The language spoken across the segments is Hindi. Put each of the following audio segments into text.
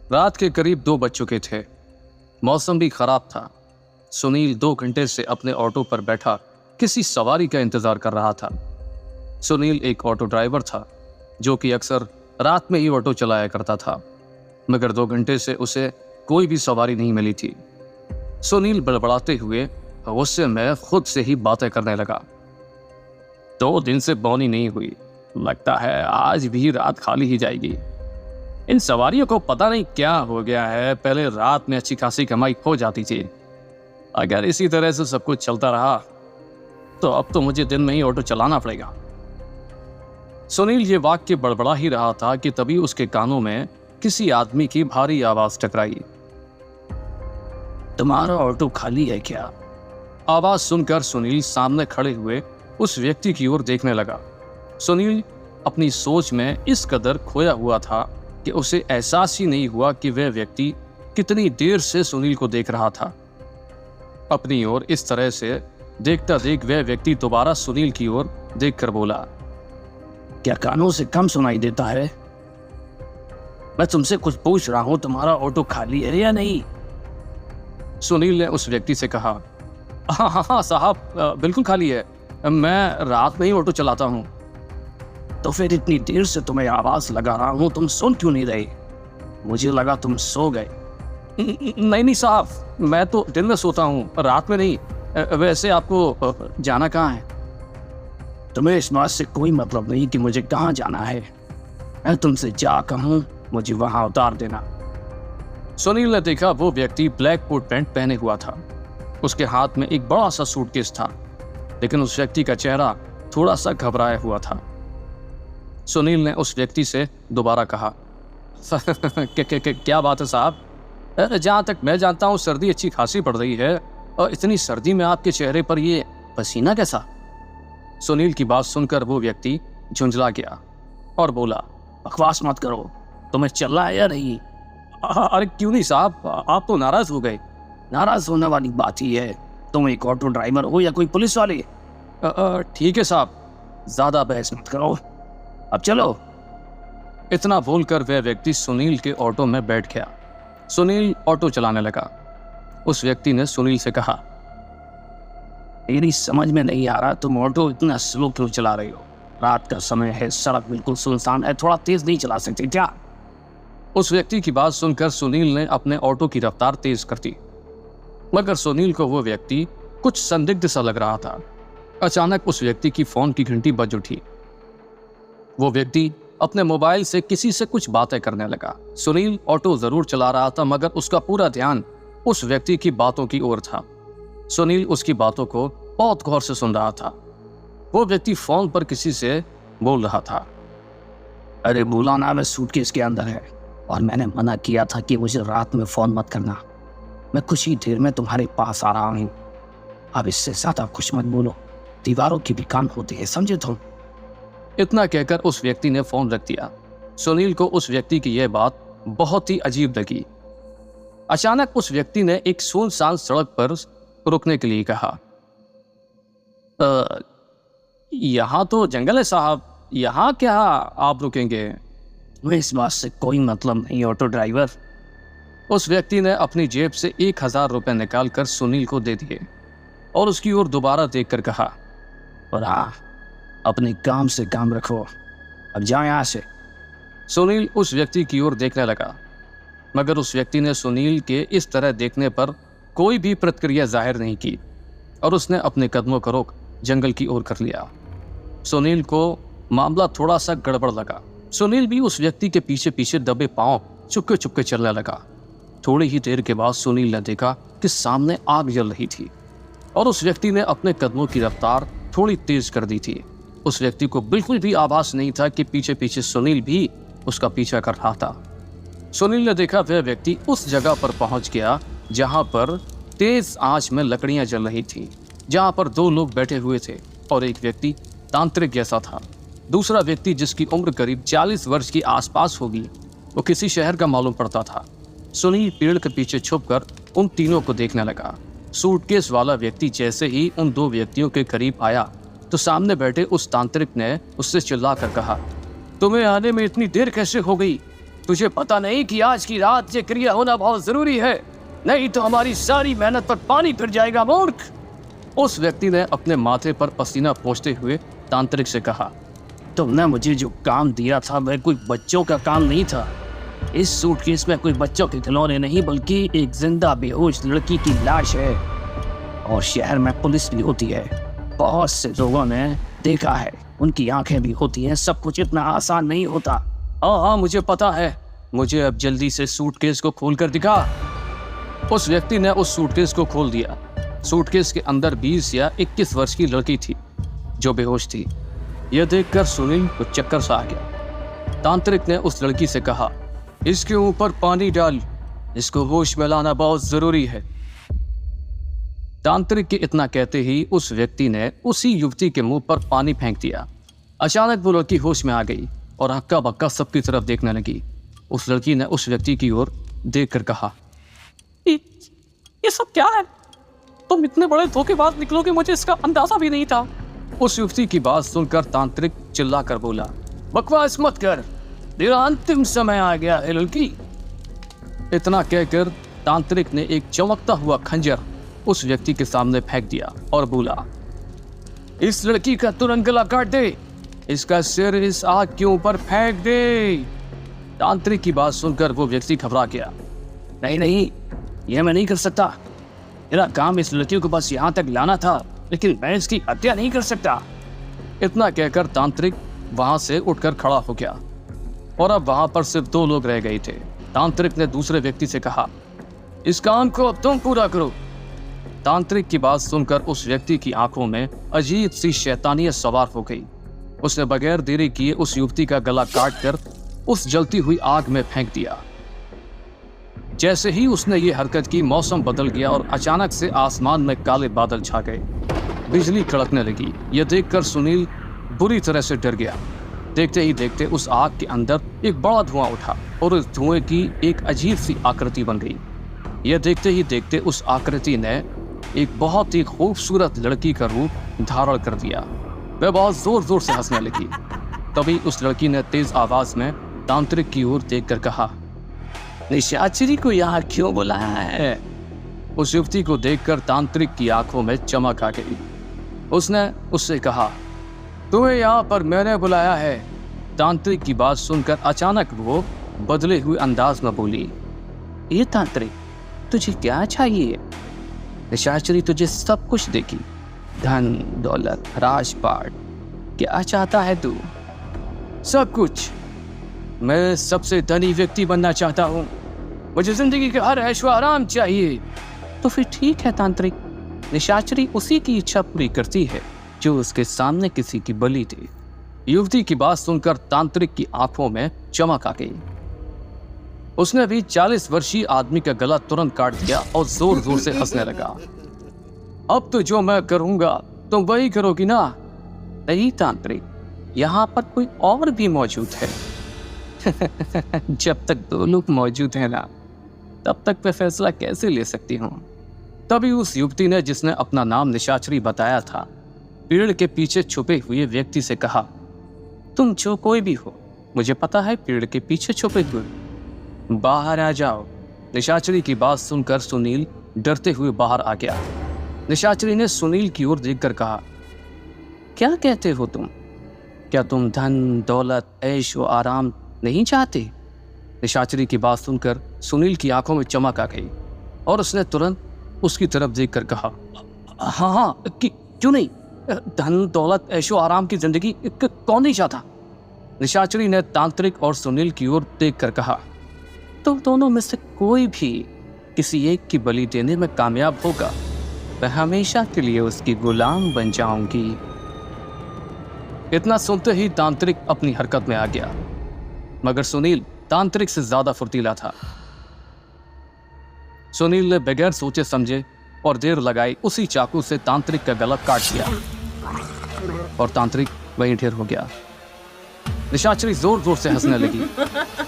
रात के करीब 2 बज चुके थे। मौसम भी खराब था। सुनील 2 घंटे से अपने ऑटो पर बैठा किसी सवारी का इंतजार कर रहा था। सुनील एक ऑटो ड्राइवर था जो कि अक्सर रात में ही ऑटो चलाया करता था, मगर 2 घंटे से उसे कोई भी सवारी नहीं मिली थी। सुनील बड़बड़ाते हुए गुस्से में खुद से ही बातें करने लगा। 2 दिन से बोनी नहीं हुई, लगता है आज भी रात खाली ही जाएगी। इन सवारियों को पता नहीं क्या हो गया है, पहले रात में अच्छी खासी कमाई हो जाती थी। अगर इसी तरह से सब कुछ चलता रहा तो अब तो मुझे दिन में ही ऑटो चलाना पड़ेगा। सुनील ये वाक्य बड़बड़ा ही रहा था कि तभी उसके कानों में किसी आदमी की भारी आवाज टकराई। तुम्हारा ऑटो खाली है क्या? आवाज सुनकर सुनील सामने खड़े हुए उस व्यक्ति की ओर देखने लगा। सुनील अपनी सोच में इस कदर खोया हुआ था कि उसे एहसास ही नहीं हुआ कि वह व्यक्ति कितनी देर से सुनील को देख रहा था। अपनी ओर इस तरह से देखता देख वह व्यक्ति दोबारा सुनील की ओर देखकर बोला, क्या कानों से कम सुनाई देता है? मैं तुमसे कुछ पूछ रहा हूं, तुम्हारा ऑटो खाली है या नहीं? सुनील ने उस व्यक्ति से कहा, हाँ साहब, बिल्कुल खाली है, मैं रात में ही ऑटो चलाता हूँ। तो फिर इतनी देर से तुम्हें आवाज लगा रहा हूँ, तुम सुन क्यों नहीं रहे? मुझे लगा तुम सो गए। नहीं साहब, मैं तो दिन में सोता हूँ, रात में नहीं। वैसे आपको जाना कहाँ है? तुम्हें इस बात से कोई मतलब नहीं कि मुझे कहाँ जाना है। मैं तुमसे जा कहूँ मुझे वहां उतार देना। सुनील ने देखा वो व्यक्ति ब्लैक कोट पैंट पहने हुआ था। उसके हाथ में एक बड़ा सा सूटकेस था, लेकिन उस व्यक्ति का चेहरा थोड़ा सा घबराया हुआ था। सुनील ने उस व्यक्ति से दोबारा कहा, क्या बात है साहब? जहाँ तक मैं जानता हूँ सर्दी अच्छी खासी पड़ रही है, और इतनी सर्दी में आपके चेहरे पर ये पसीना कैसा? सुनील की बात सुनकर वो व्यक्ति झुंझला गया और बोला, बकवास मत करो, तुम्हें चलना है या नहीं? अरे क्यों नहीं साहब, आप तो नाराज हो गए। नाराज होने वाली बात ही है, तुम एक ऑटो ड्राइवर हो या कोई पुलिस वाले? ठीक है साहब, ज्यादा बहस मत करो, अब चलो। इतना बोलकर वह व्यक्ति सुनील के ऑटो में बैठ गया। सुनील ऑटो चलाने लगा। उस व्यक्ति ने सुनील से कहा, मेरी समझ में नहीं आ रहा तुम ऑटो इतना स्लो क्यों चला रहे हो? रात का समय है, सड़क बिल्कुल सुनसान है, थोड़ा तेज नहीं चला सकते क्या? उस व्यक्ति की बात सुनकर सुनील ने अपने ऑटो की रफ्तार तेज कर दी, मगर सुनील को वो व्यक्ति कुछ संदिग्ध सा लग रहा था। अचानक उस व्यक्ति की फोन की घंटी बज उठी। वो व्यक्ति अपने मोबाइल से किसी से कुछ बातें करने लगा। सुनील ऑटो जरूर चला रहा था, मगर उसका पूरा ध्यान उस व्यक्ति की बातों की ओर था। सुनील उसकी बातों को बहुत गौर से सुन रहा था। वो व्यक्ति फोन पर किसी से बोल रहा था, अरे बोला ना, मैं सूटकेस के अंदर है और मैंने मना किया था कि मुझे रात में फोन मत करना। मैं कुछ ही देर में तुम्हारे पास आ रहा हूँ। अब इससे ज्यादा कुछ मत बोलो, दीवारों की भी कान होती है, समझे तुम? इतना कहकर उस व्यक्ति ने फोन रख दिया। सुनील को उस व्यक्ति की यह बात बहुत ही अजीब लगी। अचानक उस व्यक्ति ने एक सुनसान सड़क पर रुकने के लिए कहा, यहाँ तो जंगल है साहब, यहाँ क्या आप रुकेंगे? तुम्हें इस बात से कोई मतलब नहीं ऑटो ड्राइवर। उस व्यक्ति ने अपनी जेब से 1000 रुपए निकालकर सुनील को दे दिए और उसकी ओर दोबारा देखकर कहा, और हाँ, अपने काम से काम रखो, अब जाओ यहाँ से। सुनील उस व्यक्ति की ओर देखने लगा, मगर उस व्यक्ति ने सुनील के इस तरह देखने पर कोई भी प्रतिक्रिया जाहिर नहीं की और उसने अपने कदमों को रोक जंगल की ओर कर लिया। सुनील को मामला थोड़ा सा गड़बड़ लगा। सुनील भी उस व्यक्ति के पीछे पीछे दबे पांव चुपके चुपके चलने लगा। थोड़ी ही देर के बाद सुनील ने देखा कि सामने आग जल रही थी और उस व्यक्ति ने अपने कदमों की रफ्तार थोड़ी तेज कर दी थी। उस व्यक्ति को बिल्कुल भी आभास नहीं था कि पीछे पीछे सुनील भी उसका पीछा कर रहा था। सुनील ने देखा वह व्यक्ति उस जगह पर पहुंच गया जहां पर तेज आंच में लकड़ियां जल रही थी, जहां पर 2 लोग बैठे हुए थे और एक व्यक्ति तांत्रिक जैसा था। दूसरा व्यक्ति जिसकी उम्र करीब 40 वर्ष की आसपास होगी, वो किसी शहर का मालूम पड़ता था। सुनील पेड़ के पीछे छुपकर उन तीनों को देखने लगा। सूटकेस वाला व्यक्ति जैसे ही उन 2 व्यक्तियों के करीब आया तो सामने बैठे उस तांत्रिक ने उससे चिल्लाकर कहा, तुम्हें आने में इतनी देर कैसे हो गई? तुझे पता नहीं कि आज की रात ये क्रिया होना बहुत जरूरी है, नहीं तो हमारी सारी मेहनत पर पानी फिर जाएगा मूर्ख। उस व्यक्ति ने अपने माथे पर पसीना पोंछते हुए तांत्रिक से कहा, तुमने मुझे जो काम दिया था वह कोई बच्चों का काम नहीं था। इस सूटकेस में कोई बच्चों के खिलौने नहीं बल्कि एक जिंदा बेहोश लड़की की लाश है। और शहर में पुलिस भी होती है, बहुत से लोगों ने देखा है, उनकी आंखें भी होती हैं। सब कुछ इतना आसान नहीं होता। हाँ, मुझे पता है। मुझे अब जल्दी से सूटकेस को खोल कर दिखा। उस व्यक्ति ने उस सूटकेस को खोल दिया। सूटकेस के अंदर 20 या 21 वर्ष की लड़की थी जो बेहोश थी। यह देखकर सुनील को चक्कर सा आ गया। तांत्रिक ने उस लड़की से कहा, इसके ऊपर पानी डाल, इसको होश में लाना बहुत जरूरी है। तांत्रिक के इतना कहते ही उस व्यक्ति ने उसी युवती के मुंह पर पानी फेंक दिया। अचानक वो लड़की होश में आ गई और हक्का बक्का सबकी तरफ देखने लगी। उस लड़की ने उस व्यक्ति की ओर देखकर कहा, ये सब क्या है? तुम इतने बड़े धोखेबाज निकलोगे, मुझे इसका अंदाजा भी नहीं था। उस युवती की बात सुनकर तांत्रिक चिल्लाकर बोला, बकवास मत कर, तेरा अंतिम समय आ गया है लड़की। इतना कहकर तांत्रिक ने एक चमकता हुआ खंजर उस व्यक्ति के सामने फेंक दिया और बोला, इस लड़की का तुरंत गला काट दे, इसका सिर इस आग के ऊपर फेंक दे। तांत्रिक की बात सुनकर वो व्यक्ति घबरा गया। नहीं, यह मैं नहीं कर सकता। मेरा काम इस लड़की को बस यहाँ तक लाना था, लेकिन मैं इसकी हत्या नहीं कर सकता। इतना कहकर तांत्रिक वहां से उठकर खड़ा हो गया और अब वहां पर सिर्फ 2 लोग रह गए थे। तांत्रिक ने दूसरे व्यक्ति से कहा, इस काम को अब तुम पूरा करो। तांत्रिक की बात सुनकर उस व्यक्ति की आंखों में अजीब सी शैतानियत सवार हो गई। उसने बगैर देरी किए उस युवती का गला काटकर उस जलती हुई आग में फेंक दिया। जैसे ही उसने ये हरकत की, मौसम बदल गया और अचानक से आसमान में काले बादल छा गए। बिजली कड़कने लगी। यह देखकर सुनील बुरी तरह से डर गया। देखते ही देखते उस आग के अंदर एक बड़ा धुआं उठा और उस धुएं की एक अजीब सी आकृति बन गई। यह देखते ही देखते उस आकृति ने एक बहुत ही खूबसूरत लड़की का रूप धारण कर दिया। वह बहुत जोर जोर से हंसने लगी। तभी उस लड़की ने तेज आवाज में तांत्रिक की ओर देखकर कहा, निशाचरी को यहाँ क्यों बुलाया है? उस युवती को देखकर तांत्रिक की आंखों में चमक आ गई। उसने उससे कहा, तुम्हें यहाँ पर मैंने बुलाया है। तांत्रिक की बात सुनकर अचानक वो बदले हुए अंदाज में बोली, ये तांत्रिक, तुझे क्या चाहिए? निशाचरी तुझे सब कुछ देगी, धन दौलत राजपाट, क्या चाहता है तू? सब कुछ। मैं सबसे धनी व्यक्ति बनना चाहता हूँ। मुझे जिंदगी के हर ऐश व आराम चाहिए। तो फिर ठीक है तांत्रिक, निशाचरी उसी की इच्छा पूरी करती है जो उसके सामने किसी की बलि थी। युवती की बात सुनकर तांत्रिक की आंखों में चमक आ गई। उसने भी 40 वर्षीय आदमी का गला तुरंत काट दिया और जोर जोर से हंसने लगा। अब तो जो मैं करूंगा तुम वही करोगी ना? नहीं तांत्रिक, यहाँ पर कोई और भी मौजूद है। जब तक 2 लोग मौजूद हैं ना, तब तक मैं फैसला कैसे ले सकती हूँ? तभी उस युवती ने, जिसने अपना नाम निशाचरी बताया था, पेड़ के पीछे छुपे हुए व्यक्ति से कहा, तुम जो कोई भी हो, मुझे पता है पेड़ के पीछे छुपे हुए, बाहर आ जाओ। निशाचरी की बात सुनकर सुनील डरते हुए बाहर आ गया। निशाचरी ने सुनील की ओर देखकर कहा, क्या कहते हो तुम? क्या तुम धन दौलत ऐश व आराम नहीं चाहते? निशाचरी की बात सुनकर सुनील की आंखों में चमक आ गई और उसने तुरंत उसकी तरफ देखकर कहा, हाँ, क्यों नहीं? धन दौलत ऐशो आराम की जिंदगी कौन नहीं चाहता? निशाचरी ने तांत्रिक और सुनील की ओर देखकर कहा, तुम दोनों में से कोई भी किसी एक की बलि देने में कामयाब होगा, मैं हमेशा के लिए उसकी गुलाम बन जाऊंगी। इतना सुनते ही तांत्रिक अपनी हरकत में आ गया, मगर सुनील तांत्रिक से ज्यादा फुर्तीला था। सुनील ने बगैर सोचे समझे और देर लगाई उसी चाकू से तांत्रिक का गला काट दिया और तांत्रिक वहीं ढेर हो गया। निशाचरी जोर जोर से हंसने लगी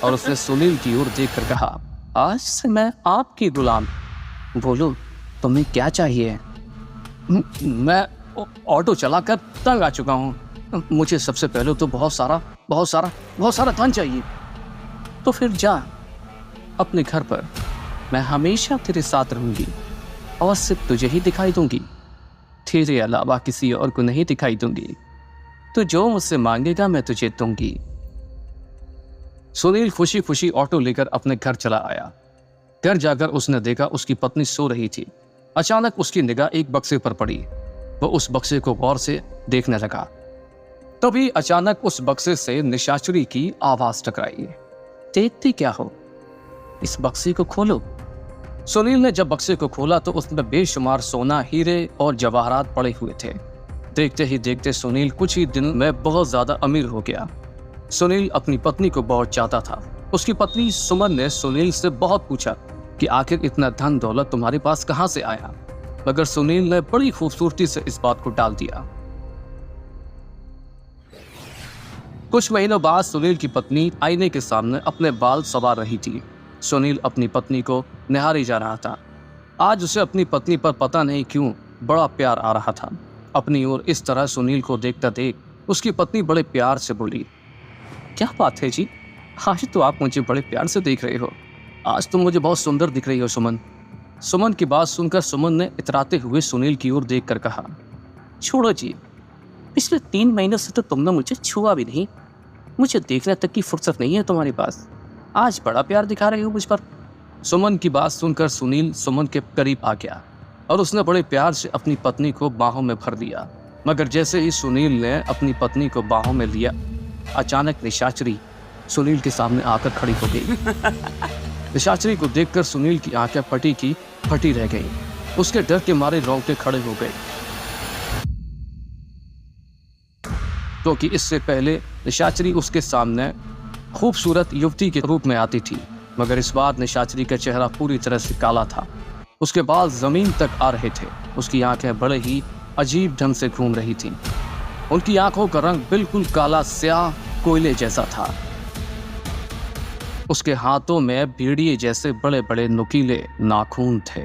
और उसने सुनील की ओर देखकर कहा, आज से मैं आपकी गुलाम। बोलो, तुम्हें क्या चाहिए? मैं ऑटो चलाकर तंग आ चुका हूँ। मुझे सबसे पहले तो बहुत सारा धन चाहिए। तो फिर जा अपने घर पर, मैं हमेशा तेरे साथ रहूंगी और सिर्फ तुझे ही दिखाई दूंगी, तेरे अलावा किसी और को नहीं दिखाई दूंगी। तो जो मुझसे मांगेगा मैं तुझे दूंगी। सुनील खुशी खुशी ऑटो लेकर अपने घर चला आया। घर जाकर उसने देखा उसकी पत्नी सो रही थी। अचानक उसकी निगाह एक बक्से पर पड़ी। वो उस बक्से को गौर से देखने लगा। तभी अचानक उस बक्से से निशाचरी की आवाज टकराई। देखती क्या हो, इस बक्से को खोलो। सुनील ने जब बक्से को खोला तो उसमें बेशुमार सोना, हीरे और जवाहरात पड़े हुए थे। देखते ही देखते सुनील कुछ ही दिन में बहुत ज्यादा अमीर हो गया। सुनील अपनी पत्नी को बहुत चाहता था। उसकी पत्नी सुमन ने सुनील से बहुत पूछा कि आखिर इतना धन दौलत तुम्हारे पास कहां से आया, मगर सुनील ने बड़ी खूबसूरती से इस बात को टाल दिया। कुछ महीनों बाद सुनील की पत्नी आईने के सामने अपने बाल संवार रही थी। सुनील अपनी पत्नी को निहारे जा रहा था। आज उसे अपनी पत्नी पर पता नहीं क्यों बड़ा प्यार आ रहा था। अपनी ओर इस तरह सुनील को देखता देख उसकी पत्नी बड़े प्यार से बोली, क्या बात है जी, आज तो आप मुझे बड़े प्यार से देख रहे हो। आज तुम मुझे बहुत सुंदर दिख रही हो सुमन। सुमन की बात सुनकर सुमन ने इतराते हुए सुनील की ओर देखकर कहा, छोड़ो जी, पिछले 3 महीनों से तो तुमने मुझे छुआ भी नहीं, मुझे देखने तक की फुर्सत नहीं है तुम्हारे पास, आज बड़ा प्यार दिखा रहे हो मुझ पर। सुमन की बात सुनकर सुनील सुमन के करीब आ गया और उसने बड़े प्यार से अपनी पत्नी को बाहों में भर लिया। मगर जैसे ही सुनील ने अपनी पत्नी को बाहों में लिया, अचानक निशाचरी सुनील के सामने आकर खड़ी हो गई। निशाचरी को देखकर सुनील की आंखें फटी की फटी रह गईं। उसके डर के मारे रोंगटे खड़े हो गए, क्योंकि इससे पहले निशाचरी उसके सामने खूबसूरत युवती के रूप में आती थी, मगर इस बार निशाचरी का चेहरा पूरी तरह से काला था। उसके बाल जमीन तक आ रहे थे। उसकी आंखें बड़े ही अजीब ढंग से घूम रही थीं। उनकी आंखों का रंग बिल्कुल काला स्याह कोयले जैसा था। उसके हाथों में भेड़िए जैसे बड़े बड़े नुकीले नाखून थे।